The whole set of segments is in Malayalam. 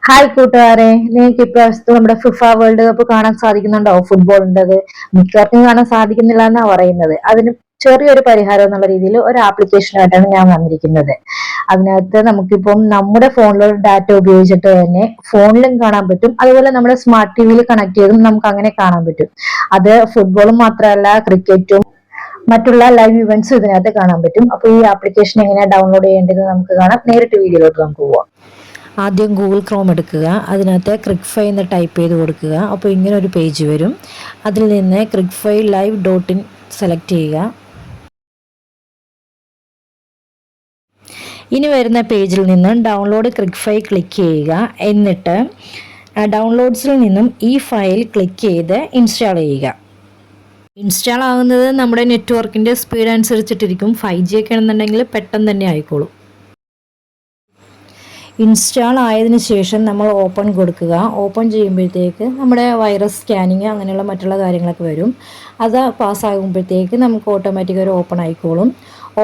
ഹായ് കൂട്ടുകാരെ, നിങ്ങൾക്ക് ഇപ്രാവശ്യത്തെ നമ്മുടെ ഫിഫ വേൾഡ് കപ്പ് കാണാൻ സാധിക്കുന്നുണ്ടോ? ഫുട്ബോളിൻ്റെത് മിക്കവർക്കും കാണാൻ സാധിക്കുന്നില്ല എന്നാ പറയുന്നത്. അതിന് ചെറിയൊരു പരിഹാരം എന്നുള്ള രീതിയിൽ ഒരു ആപ്ലിക്കേഷനായിട്ടാണ് ഞാൻ വന്നിരിക്കുന്നത്. അതിനകത്ത് നമുക്കിപ്പം നമ്മുടെ ഫോണിലുള്ള ഡാറ്റ ഉപയോഗിച്ചിട്ട് തന്നെ ഫോണിലും കാണാൻ പറ്റും, അതുപോലെ നമ്മുടെ സ്മാർട്ട് ടിവിയിൽ കണക്ട് ചെയ്തും നമുക്ക് അങ്ങനെ കാണാൻ പറ്റും. അത് ഫുട്ബോളും മാത്രമല്ല, ക്രിക്കറ്റും മറ്റുള്ള ലൈവ് ഇവന്റ്സും ഇതിനകത്ത് കാണാൻ പറ്റും. അപ്പൊ ഈ ആപ്ലിക്കേഷൻ എങ്ങനെയാണ് ഡൗൺലോഡ് ചെയ്യേണ്ടത് നമുക്ക് കാണാം. നേരിട്ട് വീഡിയോയിലോട്ട് നമുക്ക് പോവാം. ആദ്യം ഗൂഗിൾ ക്രോം എടുക്കുക, അതിനകത്ത് ക്രിക്ഫൈ എന്ന് ടൈപ്പ് ചെയ്ത് കൊടുക്കുക. അപ്പോൾ ഇങ്ങനെ ഒരു പേജ് വരും. അതിൽ നിന്ന് ക്രിക്ഫൈ ലൈവ് .in സെലക്ട് ചെയ്യുക. ഇനി വരുന്ന പേജിൽ നിന്ന് ഡൗൺലോഡ് ക്രിക്ഫൈ ക്ലിക്ക് ചെയ്യുക. എന്നിട്ട് ഡൗൺലോഡ്സിൽ നിന്നും ഈ ഫയൽ ക്ലിക്ക് ചെയ്ത് ഇൻസ്റ്റാൾ ചെയ്യുക. ഇൻസ്റ്റാൾ ആകുന്നത് നമ്മുടെ നെറ്റ്വർക്കിൻ്റെ സ്പീഡ് അനുസരിച്ചിട്ടിരിക്കും. 5G ഒക്കെ ആണെന്നുണ്ടെങ്കിൽ പെട്ടെന്ന് തന്നെ ആയിക്കോളും. ഇൻസ്റ്റാൾ ആയതിനു ശേഷം നമ്മൾ ഓപ്പൺ കൊടുക്കുക. ഓപ്പൺ ചെയ്യുമ്പോഴത്തേക്ക് നമ്മുടെ വൈറസ് സ്കാനിങ് അങ്ങനെയുള്ള മറ്റുള്ള കാര്യങ്ങളൊക്കെ വരും. അത് പാസ്സാകുമ്പോഴത്തേക്ക് നമുക്ക് ഓട്ടോമാറ്റിക് ഒരു ഓപ്പൺ ആയിക്കോളും.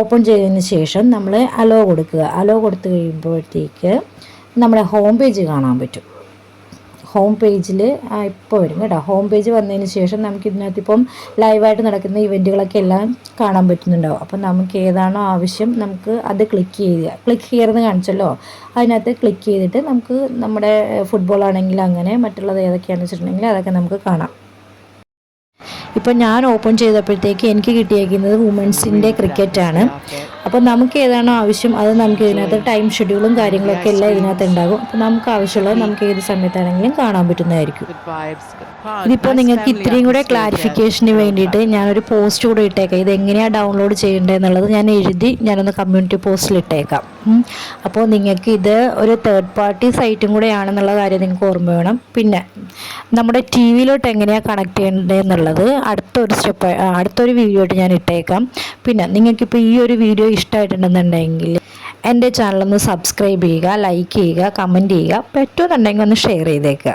ഓപ്പൺ ചെയ്തതിന് ശേഷം നമ്മൾ അലോ കൊടുക്കുക. അലോ കൊടുത്തു കഴിയുമ്പോഴത്തേക്ക് നമ്മുടെ ഹോം പേജ് കാണാൻ പറ്റും. ഹോം പേജിൽ ഇപ്പോൾ വരും കേട്ടോ. ഹോം പേജ് വന്നതിന് ശേഷം നമുക്ക് ഇതിനകത്ത് ഇപ്പം ലൈവായിട്ട് നടക്കുന്ന ഇവൻറ്റുകളൊക്കെ എല്ലാം കാണാൻ പറ്റുന്നുണ്ടാവും. അപ്പം നമുക്ക് ഏതാണോ ആവശ്യം നമുക്ക് അത് ക്ലിക്ക് ചെയ്യുക. ക്ലിക്ക് ചെയ്യുന്നത് കാണിച്ചല്ലോ, അതിനകത്ത് ക്ലിക്ക് ചെയ്തിട്ട് നമുക്ക് നമ്മുടെ ഫുട്ബോൾ ആണെങ്കിൽ അങ്ങനെ മറ്റുള്ളത് ഏതൊക്കെയാണെന്ന് വെച്ചിട്ടുണ്ടെങ്കിൽ അതൊക്കെ നമുക്ക് കാണാം. ഇപ്പം ഞാൻ ഓപ്പൺ ചെയ്തപ്പോഴത്തേക്ക് എനിക്ക് കിട്ടിയേക്കുന്നത് വുമൻസിൻ്റെ ക്രിക്കറ്റാണ്. അപ്പോൾ നമുക്ക് ഏതാണോ ആവശ്യം അത് നമുക്ക് ഇതിനകത്ത് ടൈം ഷെഡ്യൂളും കാര്യങ്ങളൊക്കെ എല്ലാം ഇതിനകത്ത് ഉണ്ടാകും. അപ്പോൾ നമുക്ക് ആവശ്യമുള്ളത് നമുക്ക് ഏത് സമയത്താണെങ്കിലും കാണാൻ പറ്റുന്നതായിരിക്കും. ഇതിപ്പോൾ നിങ്ങൾക്ക് ഇത്രയും കൂടെ ക്ലാരിഫിക്കേഷന് വേണ്ടിയിട്ട് ഞാനൊരു പോസ്റ്റ് കൂടെ ഇട്ടേക്കാം. ഇത് എങ്ങനെയാണ് ഡൗൺലോഡ് ചെയ്യേണ്ടത് എന്നുള്ളത് ഞാൻ എഴുതി ഞാനൊന്ന് കമ്മ്യൂണിറ്റി പോസ്റ്റിൽ ഇട്ടേക്കാം. അപ്പോൾ നിങ്ങൾക്ക് ഇത് ഒരു തേർഡ് പാർട്ടി സൈറ്റും കൂടെ ആണെന്നുള്ള കാര്യം നിങ്ങൾക്ക് ഓർമ്മ വേണം. പിന്നെ നമ്മുടെ ടി വിയിലോട്ട് എങ്ങനെയാണ് കണക്ട് ചെയ്യേണ്ടതെന്നുള്ളത് അടുത്തൊരു വീഡിയോ ആയിട്ട് ഞാൻ ഇട്ടേക്കാം. പിന്നെ നിങ്ങൾക്കിപ്പോൾ ഈ ഒരു വീഡിയോ ഇഷ്ടമായിട്ടുണ്ടെന്നുണ്ടെങ്കിൽ എൻ്റെ ചാനലൊന്ന് സബ്സ്ക്രൈബ് ചെയ്യുക, ലൈക്ക് ചെയ്യുക, കമൻറ്റ് ചെയ്യുക, പറ്റുമെന്നുണ്ടെങ്കിൽ ഒന്ന് ഷെയർ ചെയ്തേക്കുക.